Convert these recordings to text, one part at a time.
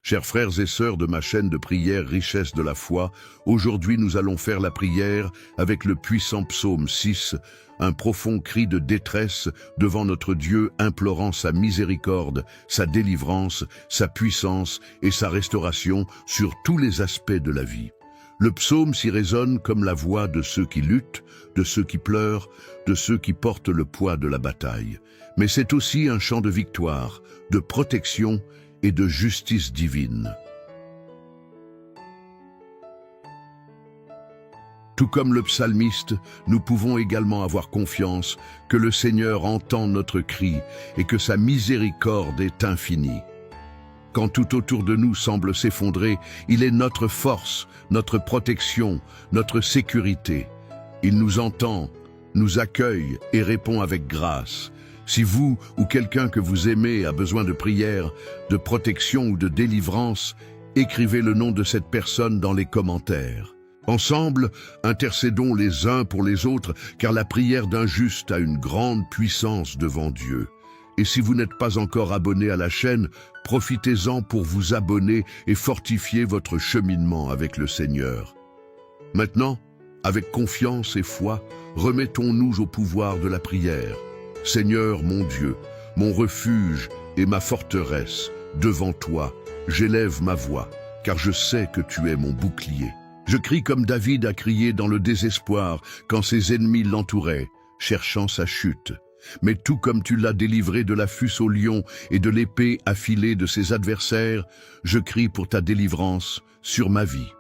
Chers frères et sœurs de ma chaîne de prière Richesse de la foi, aujourd'hui nous allons faire la prière avec le puissant psaume 6, un profond cri de détresse devant notre Dieu implorant sa miséricorde, sa délivrance, sa puissance et sa restauration sur tous les aspects de la vie. Le psaume s'y résonne comme la voix de ceux qui luttent, de ceux qui pleurent, de ceux qui portent le poids de la bataille. Mais c'est aussi un chant de victoire, de protection et de justice divine. Tout comme le psalmiste, nous pouvons également avoir confiance que le Seigneur entend notre cri et que sa miséricorde est infinie. Quand tout autour de nous semble s'effondrer, il est notre force, notre protection, notre sécurité. Il nous entend, nous accueille et répond avec grâce. Si vous ou quelqu'un que vous aimez a besoin de prière, de protection ou de délivrance, écrivez le nom de cette personne dans les commentaires. Ensemble, intercédons les uns pour les autres, car la prière d'un juste a une grande puissance devant Dieu. Et si vous n'êtes pas encore abonné à la chaîne, profitez-en pour vous abonner et fortifier votre cheminement avec le Seigneur. Maintenant, avec confiance et foi, remettons-nous au pouvoir de la prière. Seigneur mon Dieu, mon refuge et ma forteresse, devant toi, j'élève ma voix, car je sais que tu es mon bouclier. Je crie comme David a crié dans le désespoir quand ses ennemis l'entouraient, cherchant sa chute. Mais tout comme tu l'as délivré de la fusse au lion et de l'épée affilée de ses adversaires, je crie pour ta délivrance sur ma vie.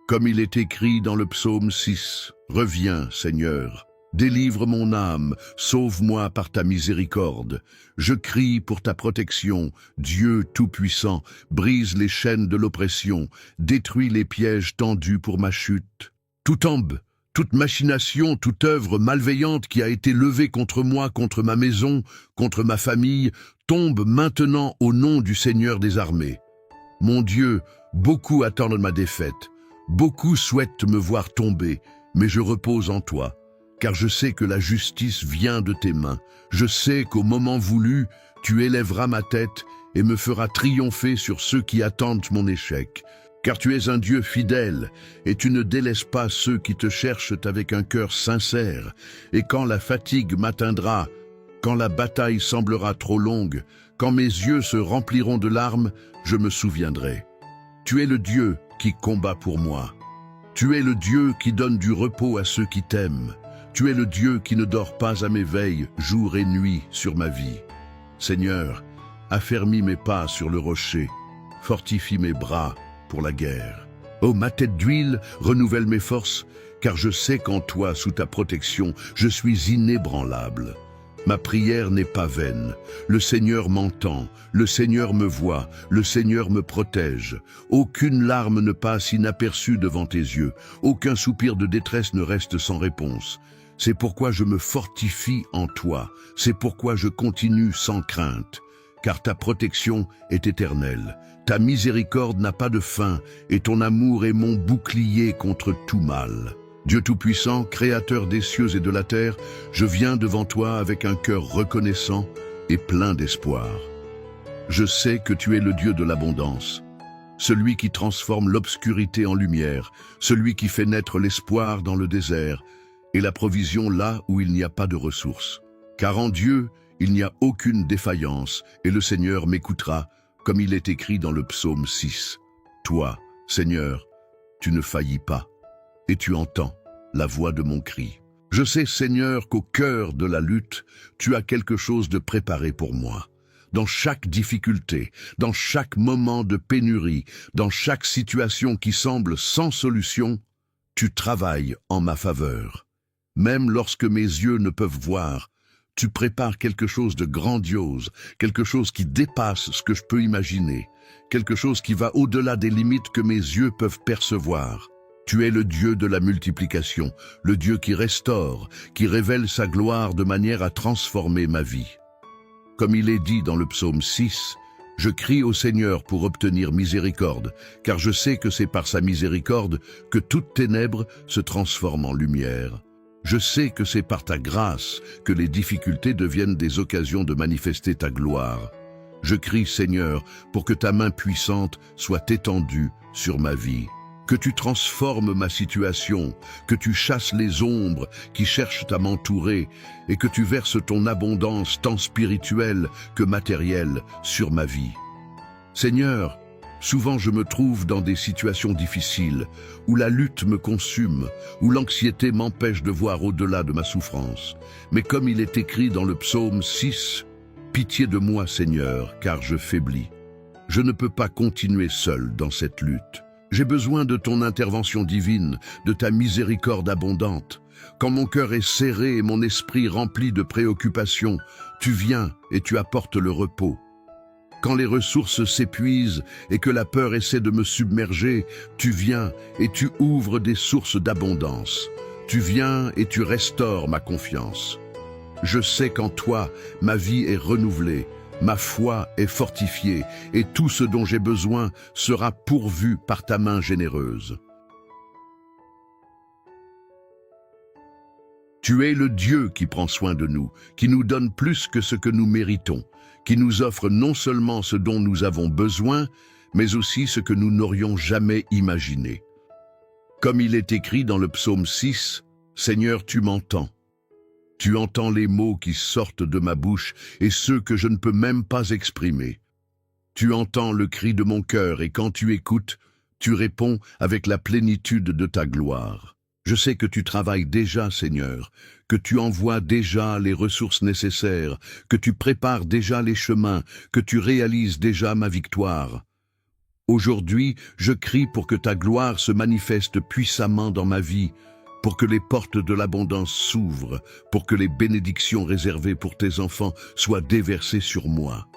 Comme il est écrit dans le psaume 6, « Reviens, Seigneur, délivre mon âme, sauve-moi par ta miséricorde. Je crie pour ta protection, Dieu Tout-Puissant, brise les chaînes de l'oppression, détruis les pièges tendus pour ma chute. Toute machination, toute œuvre malveillante qui a été levée contre moi, contre ma maison, contre ma famille, tombe maintenant au nom du Seigneur des armées. Mon Dieu, beaucoup attendent ma défaite, beaucoup souhaitent me voir tomber, mais je repose en toi. Car je sais que la justice vient de tes mains. Je sais qu'au moment voulu, tu élèveras ma tête et me feras triompher sur ceux qui attendent mon échec. Car tu es un Dieu fidèle et tu ne délaisses pas ceux qui te cherchent avec un cœur sincère. Et quand la fatigue m'atteindra, quand la bataille semblera trop longue, quand mes yeux se rempliront de larmes, je me souviendrai. Tu es le Dieu qui combat pour moi. Tu es le Dieu qui donne du repos à ceux qui t'aiment. Tu es le Dieu qui ne dort pas à mes veilles, jour et nuit, sur ma vie. Seigneur, affermis mes pas sur le rocher, fortifie mes bras pour la guerre. Ô ma tête d'huile, renouvelle mes forces, car je sais qu'en toi, sous ta protection, je suis inébranlable. Ma prière n'est pas vaine. Le Seigneur m'entend, le Seigneur me voit, le Seigneur me protège. Aucune larme ne passe inaperçue devant tes yeux, aucun soupir de détresse ne reste sans réponse. C'est pourquoi je me fortifie en toi, c'est pourquoi je continue sans crainte, car ta protection est éternelle. Ta miséricorde n'a pas de fin, et ton amour est mon bouclier contre tout mal. Dieu Tout-Puissant, Créateur des cieux et de la terre, je viens devant toi avec un cœur reconnaissant et plein d'espoir. Je sais que tu es le Dieu de l'abondance, celui qui transforme l'obscurité en lumière, celui qui fait naître l'espoir dans le désert et la provision là où il n'y a pas de ressources. Car en Dieu, il n'y a aucune défaillance et le Seigneur m'écoutera, comme il est écrit dans le psaume 6. Toi, Seigneur, tu ne faillis pas. Et tu entends la voix de mon cri. Je sais, Seigneur, qu'au cœur de la lutte, tu as quelque chose de préparé pour moi. Dans chaque difficulté, dans chaque moment de pénurie, dans chaque situation qui semble sans solution, tu travailles en ma faveur. Même lorsque mes yeux ne peuvent voir, tu prépares quelque chose de grandiose, quelque chose qui dépasse ce que je peux imaginer, quelque chose qui va au-delà des limites que mes yeux peuvent percevoir. Tu es le Dieu de la multiplication, le Dieu qui restaure, qui révèle sa gloire de manière à transformer ma vie. Comme il est dit dans le psaume 6, « Je crie au Seigneur pour obtenir miséricorde, car je sais que c'est par sa miséricorde que toute ténèbre se transforme en lumière. Je sais que c'est par ta grâce que les difficultés deviennent des occasions de manifester ta gloire. Je crie, Seigneur, pour que ta main puissante soit étendue sur ma vie. Que tu transformes ma situation, que tu chasses les ombres qui cherchent à m'entourer et que tu verses ton abondance tant spirituelle que matérielle sur ma vie. Seigneur, souvent je me trouve dans des situations difficiles, où la lutte me consume, où l'anxiété m'empêche de voir au-delà de ma souffrance. Mais comme il est écrit dans le psaume 6, « Pitié de moi, Seigneur, car je faiblis. Je ne peux pas continuer seul dans cette lutte. J'ai besoin de ton intervention divine, de ta miséricorde abondante. Quand mon cœur est serré et mon esprit rempli de préoccupations, tu viens et tu apportes le repos. Quand les ressources s'épuisent et que la peur essaie de me submerger, tu viens et tu ouvres des sources d'abondance. Tu viens et tu restaures ma confiance. Je sais qu'en toi, ma vie est renouvelée, ma foi est fortifiée et tout ce dont j'ai besoin sera pourvu par ta main généreuse. Tu es le Dieu qui prend soin de nous, qui nous donne plus que ce que nous méritons, qui nous offre non seulement ce dont nous avons besoin, mais aussi ce que nous n'aurions jamais imaginé. Comme il est écrit dans le psaume 6, « Seigneur, tu m'entends. Tu entends les mots qui sortent de ma bouche et ceux que je ne peux même pas exprimer. Tu entends le cri de mon cœur et quand tu écoutes, tu réponds avec la plénitude de ta gloire. Je sais que tu travailles déjà, Seigneur, que tu envoies déjà les ressources nécessaires, que tu prépares déjà les chemins, que tu réalises déjà ma victoire. Aujourd'hui, je crie pour que ta gloire se manifeste puissamment dans ma vie, pour que les portes de l'abondance s'ouvrent, pour que les bénédictions réservées pour tes enfants soient déversées sur moi.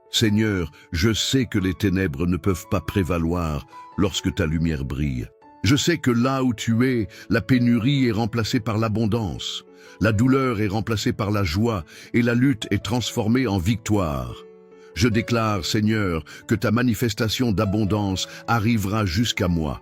Seigneur, je sais que les ténèbres ne peuvent pas prévaloir lorsque ta lumière brille. Je sais que là où tu es, la pénurie est remplacée par l'abondance, la douleur est remplacée par la joie et la lutte est transformée en victoire. Je déclare, Seigneur, que ta manifestation d'abondance arrivera jusqu'à moi.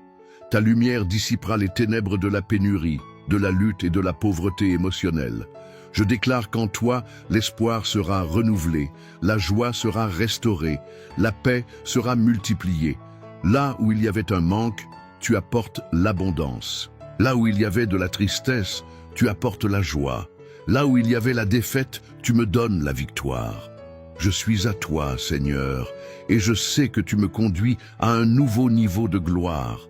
Ta lumière dissipera les ténèbres de la pénurie, de la lutte et de la pauvreté émotionnelle. Je déclare qu'en toi, l'espoir sera renouvelé, la joie sera restaurée, la paix sera multipliée. Là où il y avait un manque, tu apportes l'abondance. Là où il y avait de la tristesse, tu apportes la joie. Là où il y avait la défaite, tu me donnes la victoire. Je suis à toi, Seigneur, et je sais que tu me conduis à un nouveau niveau de gloire.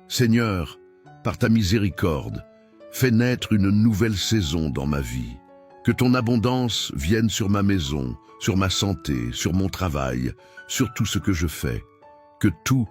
Seigneur, par ta miséricorde, fais naître une nouvelle saison dans ma vie. Que ton abondance vienne sur ma maison, sur ma santé, sur mon travail, sur tout ce que je fais. Que tout,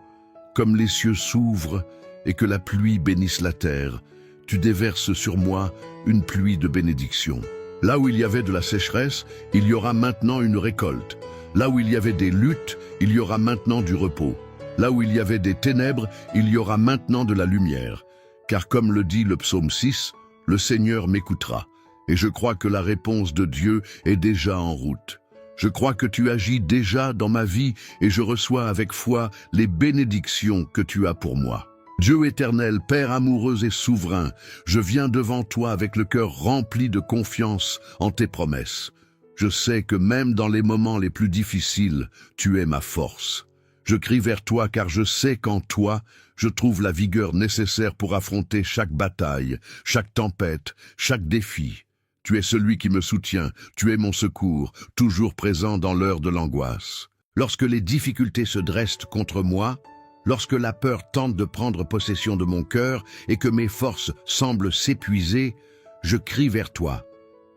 comme les cieux s'ouvrent et que la pluie bénisse la terre, tu déverses sur moi une pluie de bénédiction. Là où il y avait de la sécheresse, il y aura maintenant une récolte. Là où il y avait des luttes, il y aura maintenant du repos. Là où il y avait des ténèbres, il y aura maintenant de la lumière. Car comme le dit le psaume 6, le Seigneur m'écoutera. Et je crois que la réponse de Dieu est déjà en route. Je crois que tu agis déjà dans ma vie et je reçois avec foi les bénédictions que tu as pour moi. Dieu éternel, Père amoureux et souverain, je viens devant toi avec le cœur rempli de confiance en tes promesses. Je sais que même dans les moments les plus difficiles, tu es ma force. Je crie vers toi car je sais qu'en toi, je trouve la vigueur nécessaire pour affronter chaque bataille, chaque tempête, chaque défi. Tu es celui qui me soutient, tu es mon secours, toujours présent dans l'heure de l'angoisse. Lorsque les difficultés se dressent contre moi, lorsque la peur tente de prendre possession de mon cœur et que mes forces semblent s'épuiser, je crie vers toi.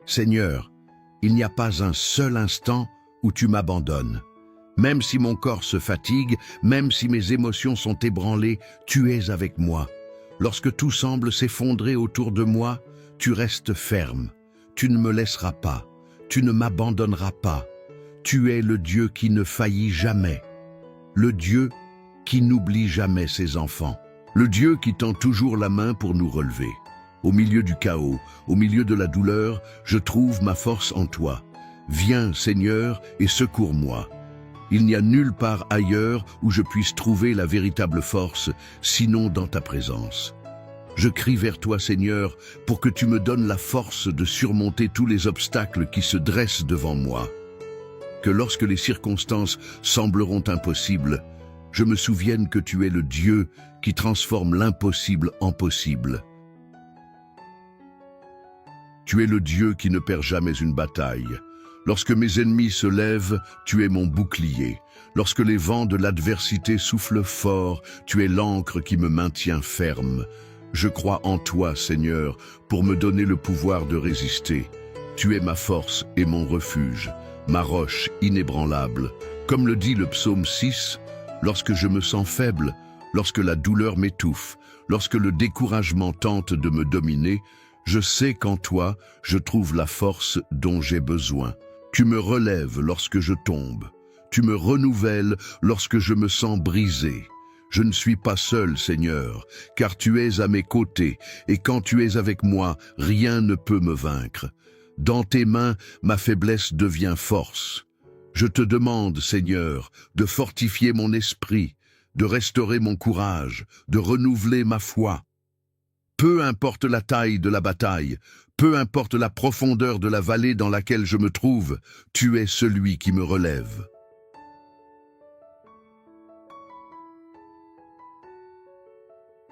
Seigneur, il n'y a pas un seul instant où tu m'abandonnes. Même si mon corps se fatigue, même si mes émotions sont ébranlées, tu es avec moi. Lorsque tout semble s'effondrer autour de moi, tu restes ferme. Tu ne me laisseras pas, tu ne m'abandonneras pas. Tu es le Dieu qui ne faillit jamais, le Dieu qui n'oublie jamais ses enfants, le Dieu qui tend toujours la main pour nous relever. Au milieu du chaos, au milieu de la douleur, je trouve ma force en toi. Viens, Seigneur, et secours-moi. Il n'y a nulle part ailleurs où je puisse trouver la véritable force, sinon dans ta présence. Je crie vers toi, Seigneur, pour que tu me donnes la force de surmonter tous les obstacles qui se dressent devant moi. que lorsque les circonstances sembleront impossibles, je me souvienne que tu es le Dieu qui transforme l'impossible en possible. Tu es le Dieu qui ne perd jamais une bataille. Lorsque mes ennemis se lèvent, tu es mon bouclier. Lorsque les vents de l'adversité soufflent fort, tu es l'ancre qui me maintient ferme. Je crois en toi, Seigneur, pour me donner le pouvoir de résister. Tu es ma force et mon refuge, ma roche inébranlable. Comme le dit le psaume 6, lorsque je me sens faible, lorsque la douleur m'étouffe, lorsque le découragement tente de me dominer, je sais qu'en toi, je trouve la force dont j'ai besoin. Tu me relèves lorsque je tombe. Tu me renouvelles lorsque je me sens brisé. Je ne suis pas seul, Seigneur, car tu es à mes côtés, et quand tu es avec moi, rien ne peut me vaincre. Dans tes mains, ma faiblesse devient force. Je te demande, Seigneur, de fortifier mon esprit, de restaurer mon courage, de renouveler ma foi. Peu importe la taille de la bataille, peu importe la profondeur de la vallée dans laquelle je me trouve, tu es celui qui me relève.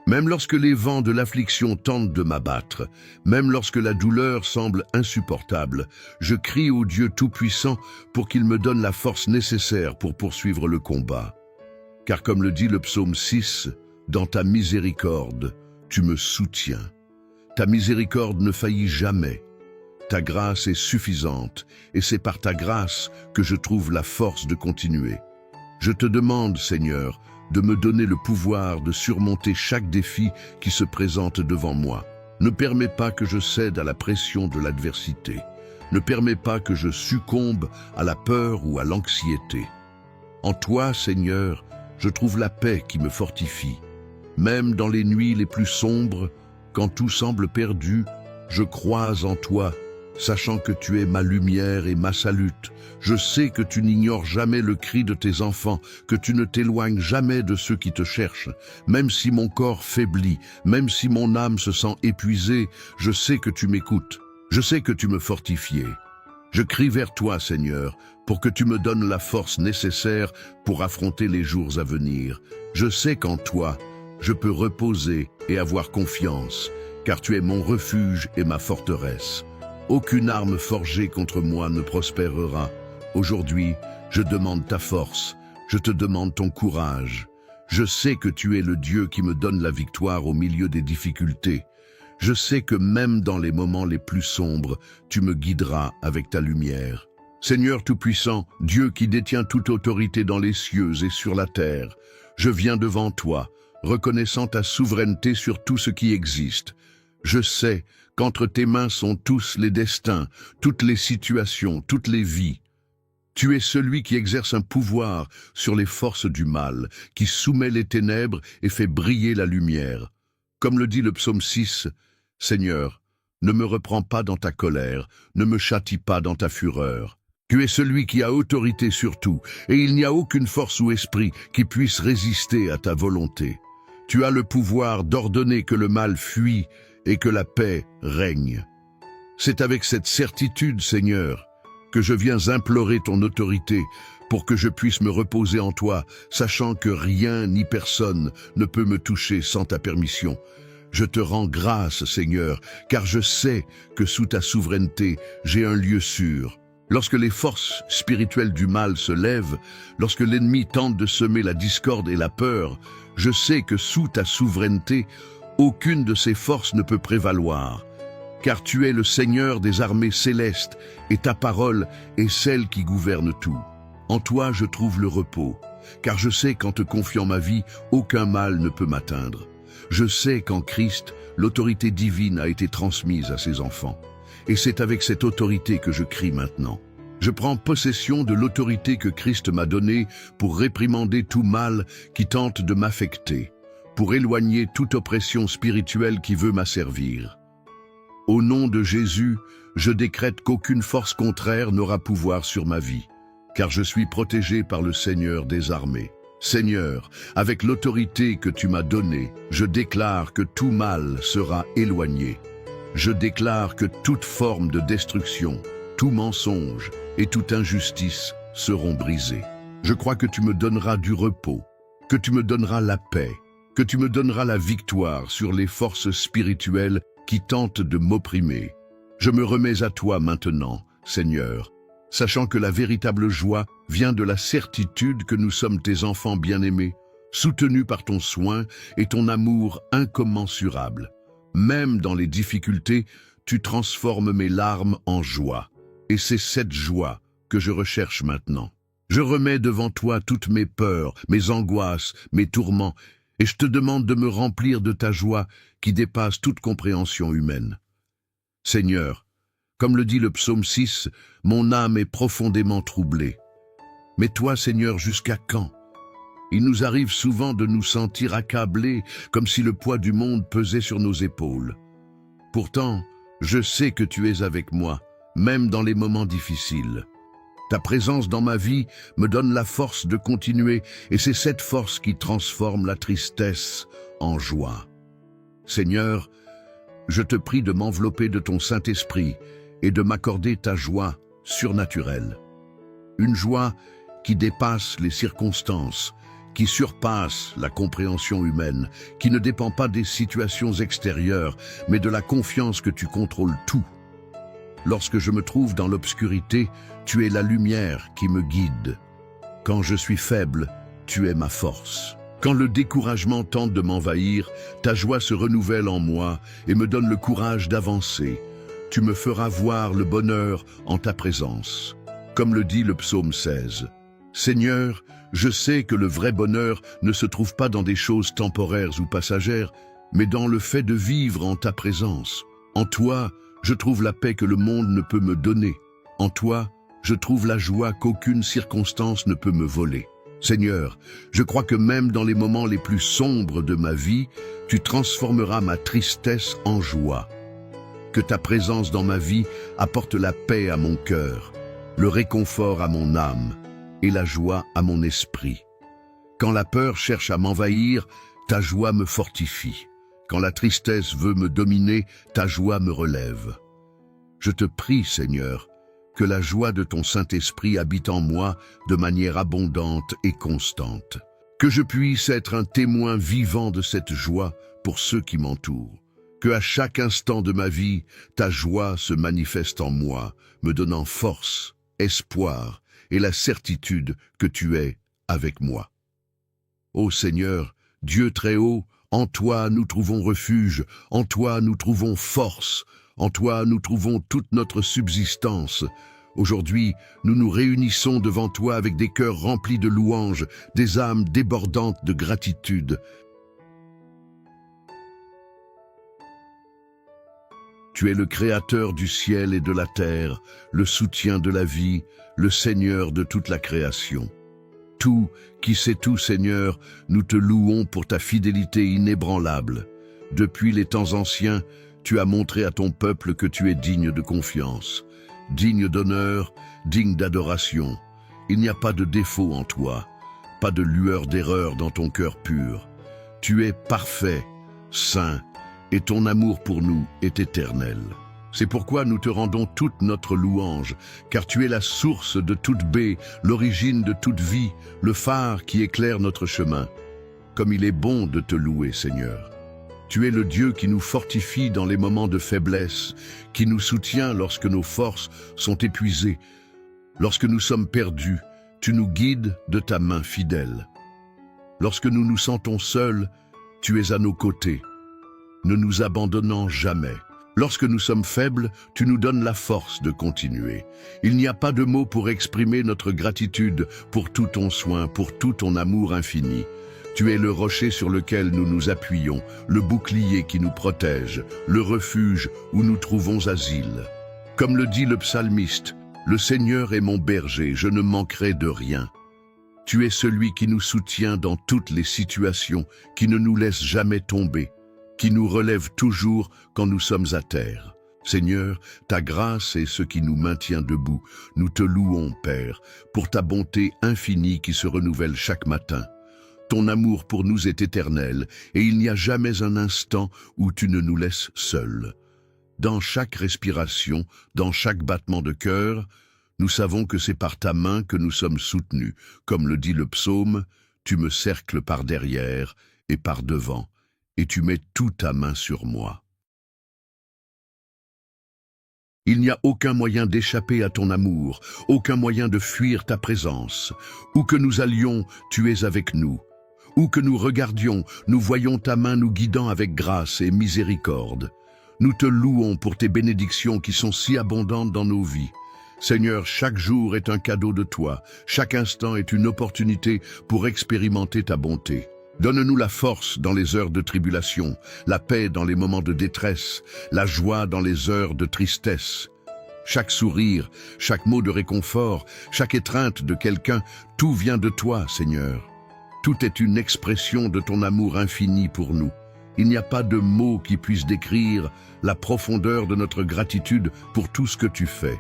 Même lorsque les vents de l'affliction tentent de m'abattre, même lorsque la douleur semble insupportable, je crie au Dieu Tout-Puissant pour qu'il me donne la force nécessaire pour poursuivre le combat. Car comme le dit le psaume 6, dans ta miséricorde, tu me soutiens. Ta miséricorde ne faillit jamais. Ta grâce est suffisante, et c'est par ta grâce que je trouve la force de continuer. Je te demande, Seigneur, de me donner le pouvoir de surmonter chaque défi qui se présente devant moi. Ne permets pas que je cède à la pression de l'adversité. Ne permets pas que je succombe à la peur ou à l'anxiété. En toi, Seigneur, je trouve la paix qui me fortifie. Même dans les nuits les plus sombres, quand tout semble perdu, je crois en toi, sachant que tu es ma lumière et ma salute. Je sais que tu n'ignores jamais le cri de tes enfants, que tu ne t'éloignes jamais de ceux qui te cherchent. Même si mon corps faiblit, même si mon âme se sent épuisée, je sais que tu m'écoutes. Je sais que tu me fortifies. Je crie vers toi, Seigneur, pour que tu me donnes la force nécessaire pour affronter les jours à venir. Je sais qu'en toi, je peux reposer et avoir confiance, car tu es mon refuge et ma forteresse. Aucune arme forgée contre moi ne prospérera. Aujourd'hui, je demande ta force, je te demande ton courage. Je sais que tu es le Dieu qui me donne la victoire au milieu des difficultés. Je sais que même dans les moments les plus sombres, tu me guideras avec ta lumière. Seigneur Tout-Puissant, Dieu qui détient toute autorité dans les cieux et sur la terre, je viens devant toi, reconnaissant ta souveraineté sur tout ce qui existe. Je sais qu'entre tes mains sont tous les destins, toutes les situations, toutes les vies. Tu es celui qui exerce un pouvoir sur les forces du mal, qui soumet les ténèbres et fait briller la lumière. Comme le dit le psaume 6, « Seigneur, ne me reprends pas dans ta colère, ne me châtie pas dans ta fureur. Tu es celui qui a autorité sur tout, et il n'y a aucune force ou esprit qui puisse résister à ta volonté. Tu as le pouvoir d'ordonner que le mal fuit et que la paix règne. C'est avec cette certitude, Seigneur, que je viens implorer ton autorité pour que je puisse me reposer en toi, sachant que rien ni personne ne peut me toucher sans ta permission. Je te rends grâce, Seigneur, car je sais que sous ta souveraineté, j'ai un lieu sûr. Lorsque les forces spirituelles du mal se lèvent, lorsque l'ennemi tente de semer la discorde et la peur, je sais que sous ta souveraineté, aucune de ces forces ne peut prévaloir. Car tu es le Seigneur des armées célestes, et ta parole est celle qui gouverne tout. En toi je trouve le repos, car je sais qu'en te confiant ma vie, aucun mal ne peut m'atteindre. Je sais qu'en Christ, l'autorité divine a été transmise à ses enfants. Et c'est avec cette autorité que je crie maintenant. Je prends possession de l'autorité que Christ m'a donnée pour réprimander tout mal qui tente de m'affecter, pour éloigner toute oppression spirituelle qui veut m'asservir. Au nom de Jésus, je décrète qu'aucune force contraire n'aura pouvoir sur ma vie, car je suis protégé par le Seigneur des armées. Seigneur, avec l'autorité que tu m'as donnée, je déclare que tout mal sera éloigné. Je déclare que toute forme de destruction, tout mensonge et toute injustice seront brisées. Je crois que tu me donneras du repos, que tu me donneras la paix, que tu me donneras la victoire sur les forces spirituelles qui tentent de m'opprimer. Je me remets à toi maintenant, Seigneur, sachant que la véritable joie vient de la certitude que nous sommes tes enfants bien-aimés, soutenus par ton soin et ton amour incommensurable. Même dans les difficultés, tu transformes mes larmes en joie. Et c'est cette joie que je recherche maintenant. Je remets devant toi toutes mes peurs, mes angoisses, mes tourments, et je te demande de me remplir de ta joie qui dépasse toute compréhension humaine. Seigneur, comme le dit le psaume 6, mon âme est profondément troublée. Mais toi, Seigneur, jusqu'à quand? Il nous arrive souvent de nous sentir accablés, comme si le poids du monde pesait sur nos épaules. Pourtant, je sais que tu es avec moi, même dans les moments difficiles. Ta présence dans ma vie me donne la force de continuer, et c'est cette force qui transforme la tristesse en joie. Seigneur, je te prie de m'envelopper de ton Saint-Esprit et de m'accorder ta joie surnaturelle. Une joie qui dépasse les circonstances, qui surpasse la compréhension humaine, qui ne dépend pas des situations extérieures, mais de la confiance que tu contrôles tout. Lorsque je me trouve dans l'obscurité, tu es la lumière qui me guide. Quand je suis faible, tu es ma force. Quand le découragement tente de m'envahir, ta joie se renouvelle en moi et me donne le courage d'avancer. Tu me feras voir le bonheur en ta présence. Comme le dit le psaume 16. Seigneur, je sais que le vrai bonheur ne se trouve pas dans des choses temporaires ou passagères, mais dans le fait de vivre en ta présence. En toi, je trouve la paix que le monde ne peut me donner. En toi, je trouve la joie qu'aucune circonstance ne peut me voler. Seigneur, je crois que même dans les moments les plus sombres de ma vie, tu transformeras ma tristesse en joie. Que ta présence dans ma vie apporte la paix à mon cœur, le réconfort à mon âme et la joie à mon esprit. Quand la peur cherche à m'envahir, ta joie me fortifie. Quand la tristesse veut me dominer, ta joie me relève. Je te prie, Seigneur, que la joie de ton Saint-Esprit habite en moi de manière abondante et constante. Que je puisse être un témoin vivant de cette joie pour ceux qui m'entourent. Que à chaque instant de ma vie, ta joie se manifeste en moi, me donnant force, espoir et la certitude que tu es avec moi. Ô Seigneur, Dieu très haut, en toi nous trouvons refuge, en toi nous trouvons force, en toi nous trouvons toute notre subsistance. Aujourd'hui, nous nous réunissons devant toi avec des cœurs remplis de louanges, des âmes débordantes de gratitude. Tu es le Créateur du ciel et de la terre, le soutien de la vie, le Seigneur de toute la création. Tout, qui sais tout, Seigneur, nous te louons pour ta fidélité inébranlable. Depuis les temps anciens, tu as montré à ton peuple que tu es digne de confiance, digne d'honneur, digne d'adoration. Il n'y a pas de défaut en toi, pas de lueur d'erreur dans ton cœur pur. Tu es parfait, saint, et ton amour pour nous est éternel. C'est pourquoi nous te rendons toute notre louange, car tu es la source de toute baie, l'origine de toute vie, le phare qui éclaire notre chemin. Comme il est bon de te louer, Seigneur. Tu es le Dieu qui nous fortifie dans les moments de faiblesse, qui nous soutient lorsque nos forces sont épuisées. Lorsque nous sommes perdus, tu nous guides de ta main fidèle. Lorsque nous nous sentons seuls, tu es à nos côtés, ne nous abandonnant jamais. Lorsque nous sommes faibles, tu nous donnes la force de continuer. Il n'y a pas de mots pour exprimer notre gratitude pour tout ton soin, pour tout ton amour infini. Tu es le rocher sur lequel nous nous appuyons, le bouclier qui nous protège, le refuge où nous trouvons asile. Comme le dit le psalmiste, « Le Seigneur est mon berger, je ne manquerai de rien ». Tu es celui qui nous soutient dans toutes les situations, qui ne nous laisse jamais tomber, qui nous relève toujours quand nous sommes à terre. Seigneur, ta grâce est ce qui nous maintient debout. Nous te louons, Père, pour ta bonté infinie qui se renouvelle chaque matin. Ton amour pour nous est éternel, et il n'y a jamais un instant où tu ne nous laisses seuls. Dans chaque respiration, dans chaque battement de cœur, Nous savons que c'est par ta main que nous sommes soutenus. Comme le dit le psaume, tu me cercles par derrière et par devant, et tu mets toute ta main sur moi. Il n'y a aucun moyen d'échapper à ton amour, aucun moyen de fuir ta présence. Où que nous allions, tu es avec nous. Où que nous regardions, nous voyons ta main nous guidant avec grâce et miséricorde. Nous te louons pour tes bénédictions qui sont si abondantes dans nos vies. Seigneur, chaque jour est un cadeau de toi, chaque instant est une opportunité pour expérimenter ta bonté. Donne-nous la force dans les heures de tribulation, la paix dans les moments de détresse, la joie dans les heures de tristesse. Chaque sourire, chaque mot de réconfort, chaque étreinte de quelqu'un, tout vient de toi, Seigneur. Tout est une expression de ton amour infini pour nous. Il n'y a pas de mots qui puissent décrire la profondeur de notre gratitude pour tout ce que tu fais.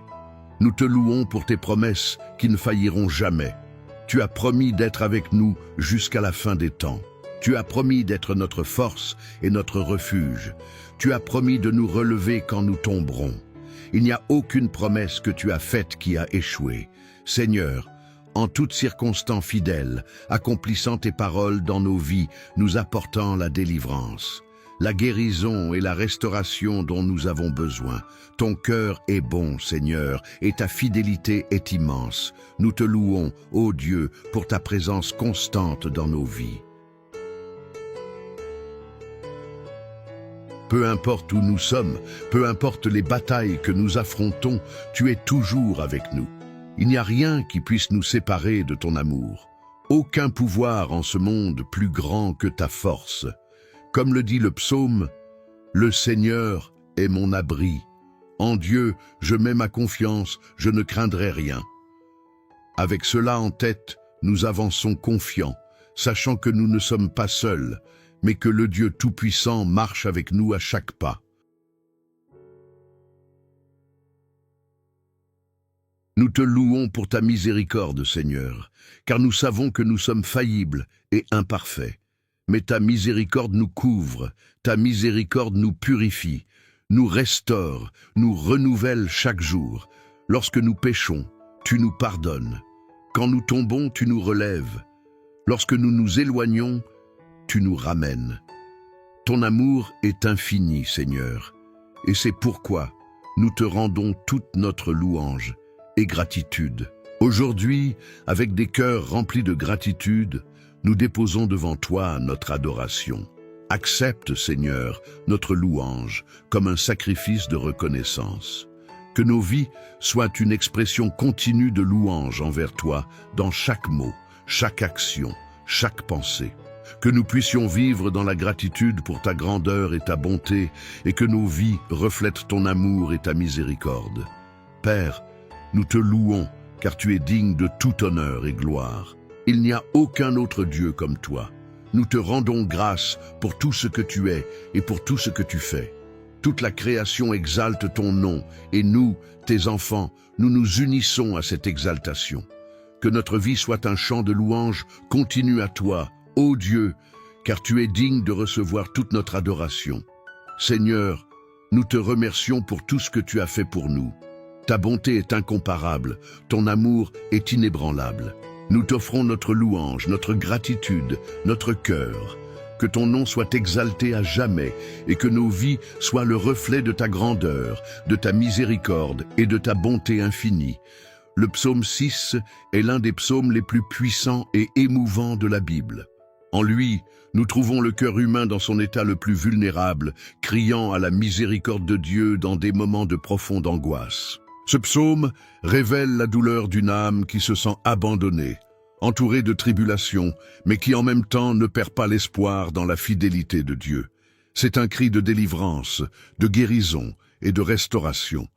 Nous te louons pour tes promesses qui ne failliront jamais. Tu as promis d'être avec nous jusqu'à la fin des temps. Tu as promis d'être notre force et notre refuge. Tu as promis de nous relever quand nous tomberons. Il n'y a aucune promesse que tu as faite qui a échoué. Seigneur, en toutes circonstances fidèles, accomplissant tes paroles dans nos vies, nous apportant la délivrance, la guérison et la restauration dont nous avons besoin. Ton cœur est bon, Seigneur, et ta fidélité est immense. Nous te louons, ô Dieu, pour ta présence constante dans nos vies. Peu importe où nous sommes, peu importe les batailles que nous affrontons, tu es toujours avec nous. Il n'y a rien qui puisse nous séparer de ton amour. Aucun pouvoir en ce monde plus grand que ta force. Comme le dit le psaume, « Le Seigneur est mon abri. En Dieu, je mets ma confiance, je ne craindrai rien. » Avec cela en tête, nous avançons confiants, sachant que nous ne sommes pas seuls, mais que le Dieu Tout-Puissant marche avec nous à chaque pas. Nous te louons pour ta miséricorde, Seigneur, car nous savons que nous sommes faillibles et imparfaits. Mais ta miséricorde nous couvre, ta miséricorde nous purifie, nous restaure, nous renouvelle chaque jour. Lorsque nous péchons, tu nous pardonnes. Quand nous tombons, tu nous relèves. Lorsque nous nous éloignons, tu nous ramènes. Ton amour est infini, Seigneur, et c'est pourquoi nous te rendons toute notre louange et gratitude. Aujourd'hui, avec des cœurs remplis de gratitude, nous déposons devant toi notre adoration. Accepte, Seigneur, notre louange comme un sacrifice de reconnaissance. Que nos vies soient une expression continue de louange envers toi dans chaque mot, chaque action, chaque pensée. Que nous puissions vivre dans la gratitude pour ta grandeur et ta bonté, et que nos vies reflètent ton amour et ta miséricorde. Père, nous te louons, car tu es digne de tout honneur et gloire. Il n'y a aucun autre Dieu comme toi. Nous te rendons grâce pour tout ce que tu es et pour tout ce que tu fais. Toute la création exalte ton nom, et nous, tes enfants, nous nous unissons à cette exaltation. Que notre vie soit un chant de louange continu à toi, ô Dieu, car tu es digne de recevoir toute notre adoration. Seigneur, nous te remercions pour tout ce que tu as fait pour nous. Ta bonté est incomparable, ton amour est inébranlable. Nous t'offrons notre louange, notre gratitude, notre cœur. Que ton nom soit exalté à jamais et que nos vies soient le reflet de ta grandeur, de ta miséricorde et de ta bonté infinie. Le psaume 6 est l'un des psaumes les plus puissants et émouvants de la Bible. En lui, nous trouvons le cœur humain dans son état le plus vulnérable, criant à la miséricorde de Dieu dans des moments de profonde angoisse. Ce psaume révèle la douleur d'une âme qui se sent abandonnée, entourée de tribulations, mais qui en même temps ne perd pas l'espoir dans la fidélité de Dieu. C'est un cri de délivrance, de guérison et de restauration.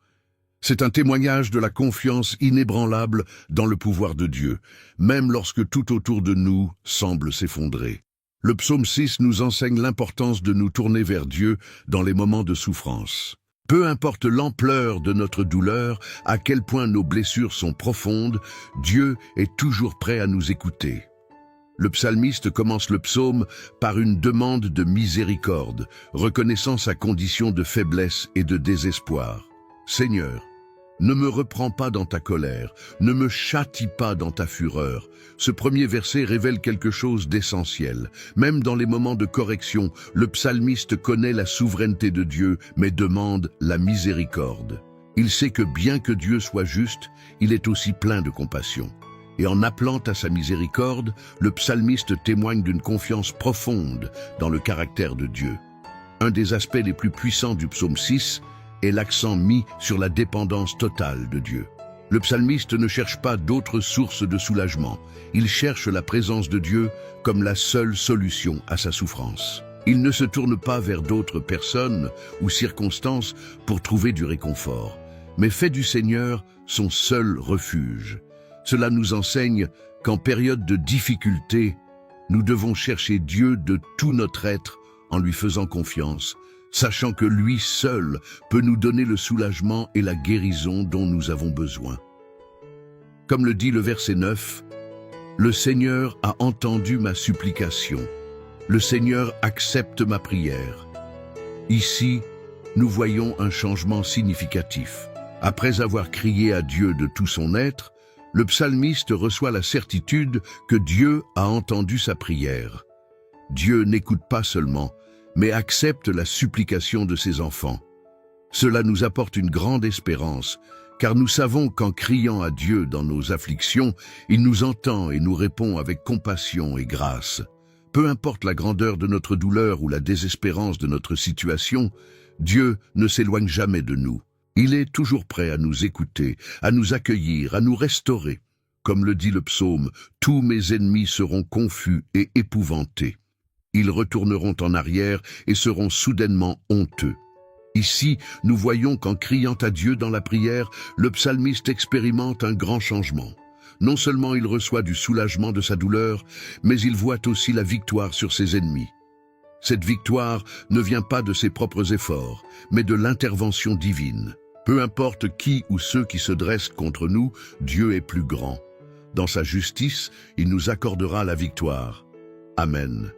C'est un témoignage de la confiance inébranlable dans le pouvoir de Dieu, même lorsque tout autour de nous semble s'effondrer. Le psaume 6 nous enseigne l'importance de nous tourner vers Dieu dans les moments de souffrance. Peu importe l'ampleur de notre douleur, à quel point nos blessures sont profondes, Dieu est toujours prêt à nous écouter. Le psalmiste commence le psaume par une demande de miséricorde, reconnaissant sa condition de faiblesse et de désespoir. « Seigneur, Ne me reprends pas dans ta colère, ne me châtie pas dans ta fureur. Ce premier verset révèle quelque chose d'essentiel. Même dans les moments de correction, le psalmiste connaît la souveraineté de Dieu, mais demande la miséricorde. Il sait que bien que Dieu soit juste, il est aussi plein de compassion. Et en appelant à sa miséricorde, le psalmiste témoigne d'une confiance profonde dans le caractère de Dieu. Un des aspects les plus puissants du psaume 6 est l'accent mis sur la dépendance totale de Dieu. Le psalmiste ne cherche pas d'autres sources de soulagement. Il cherche la présence de Dieu comme la seule solution à sa souffrance. Il ne se tourne pas vers d'autres personnes ou circonstances pour trouver du réconfort, mais fait du Seigneur son seul refuge. Cela nous enseigne qu'en période de difficulté, nous devons chercher Dieu de tout notre être en lui faisant confiance, sachant que lui seul peut nous donner le soulagement et la guérison dont nous avons besoin. Comme le dit le verset 9, « Le Seigneur a entendu ma supplication. Le Seigneur accepte ma prière. » Ici, nous voyons un changement significatif. Après avoir crié à Dieu de tout son être, le psalmiste reçoit la certitude que Dieu a entendu sa prière. Dieu n'écoute pas seulement, mais accepte la supplication de ses enfants. Cela nous apporte une grande espérance, car nous savons qu'en criant à Dieu dans nos afflictions, il nous entend et nous répond avec compassion et grâce. Peu importe la grandeur de notre douleur ou la désespérance de notre situation, Dieu ne s'éloigne jamais de nous. Il est toujours prêt à nous écouter, à nous accueillir, à nous restaurer. Comme le dit le psaume, « Tous mes ennemis seront confus et épouvantés. Ils retourneront en arrière et seront soudainement honteux. » Ici, nous voyons qu'en criant à Dieu dans la prière, le psalmiste expérimente un grand changement. Non seulement il reçoit du soulagement de sa douleur, mais il voit aussi la victoire sur ses ennemis. Cette victoire ne vient pas de ses propres efforts, mais de l'intervention divine. Peu importe qui ou ceux qui se dressent contre nous, Dieu est plus grand. Dans sa justice, il nous accordera la victoire. Amen.